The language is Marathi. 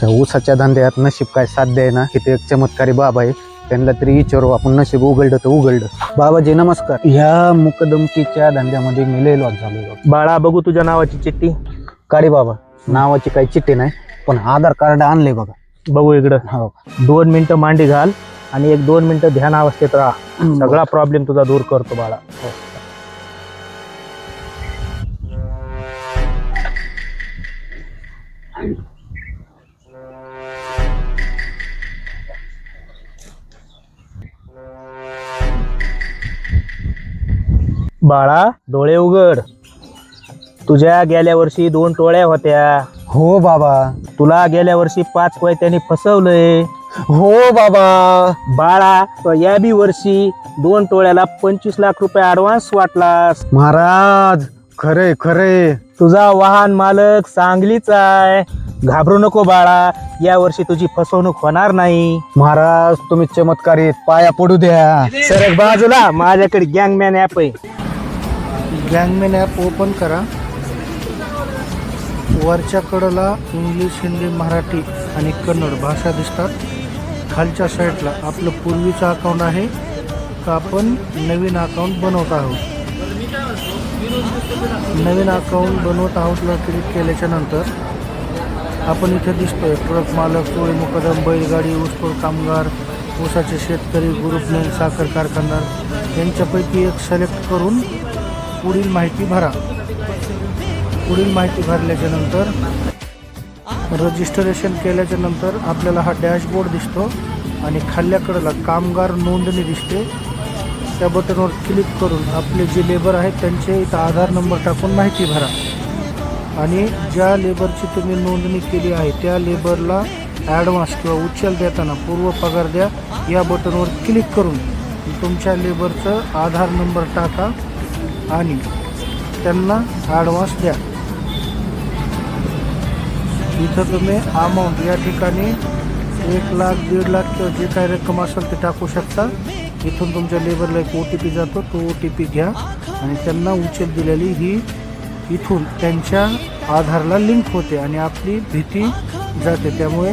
ऊसाच्या धंद्यात नशीब काय साध्य आहे ना, किती एक चमत्कारी बाबा आहे. त्यांना तरी विचारू आपण, नशीब उघडलं तर उघडलं. बाबाजी नमस्कार. ह्या मुकदमकीच्या धंद्यामध्ये मी लय लॉस झालो. बाळा बघू तुझ्या नावाची चिठ्ठी. काढी बाबा, नावाची काही चिठ्ठी नाही, पण आधार कार्ड आणले बघा. बघू इकडं. हो 2 मिनिटं मांडी घाल आणि 1-2 मिनिटं ध्यान अवस्थेत राहा. सगळा प्रॉब्लेम तुझा दूर करतो बाळा. बाळा डोळे उघड. तुझ्या गेल्या वर्षी 2 टोळ्या होत्या. हो बाबा. तुला गेल्या वर्षी 5 कोयत्यांनी फसवलंय. हो बाबा. बाळा तो या बी वर्षी 2 टोळ्याला 25 लाख रुपये ऍडव्हान्स वाटलास. महाराज खरे खरे. तुझा वाहन मालक सांगलीच आहे. घाबरू नको बाळा, या वर्षी तुझी फसवणूक होणार नाही. महाराज तुम्ही चमत्कारी, पाया पडू द्या. सरक बाजूला, माझ्याकडे गँगमॅन ऍप आहे. गँगमॅन ॲप ओपन करा. वरच्या कडेला इंग्लिश, हिंदी, मराठी आणि कन्नड भाषा दिसतात. खालच्या साईडला आपलं पूर्वीचं अकाउंट आहे का आपण नवीन अकाउंट बनवत आहोत. नवीन अकाउंट बनवत आहोतला क्लिक केल्याच्या नंतर आपण इथे दिसतोय ट्रक मालक, टोळी मुकदम, बैलगाडी, ऊसतोड कामगार, ऊसाचे शेतकरी, ग्रुप नेम, साखर कारखानदार यांच्यापैकी एक सिलेक्ट करून पुढील माहिती भरा. पुढील माहिती भरल्याच्या नंतर रजिस्ट्रेशन केल्याच्या नंतर आपल्याला हा डॅशबोर्ड दिसतो आणि खाल्ल्याकडला कामगार नोंदणी दिसते. त्या बटनवर क्लिक करून आपले जे लेबर आहेत त्यांचे इथं आधार नंबर टाकून माहिती भरा आणि ज्या लेबरची तुम्ही नोंदणी केली आहे त्या लेबरला ॲडव्हान्स किंवा उचल देताना पूर्व पगार द्या या बटनवर क्लिक करून तुमच्या लेबरचं आधार नंबर टाका आणि त्यांना ॲडव्हान्स द्या. इथं तुम्ही अमाऊंट या ठिकाणी 1 लाख, 1.5 लाख किंवा जे काही रक्कम असेल ते टाकू शकता. इथून तुमच्या लेबरला एक OTP जातो, तो OTP घ्या आणि त्यांना उचल दिलेली ही इथून त्यांच्या आधारला लिंक होते आणि आपली भीती जाते. त्यामुळे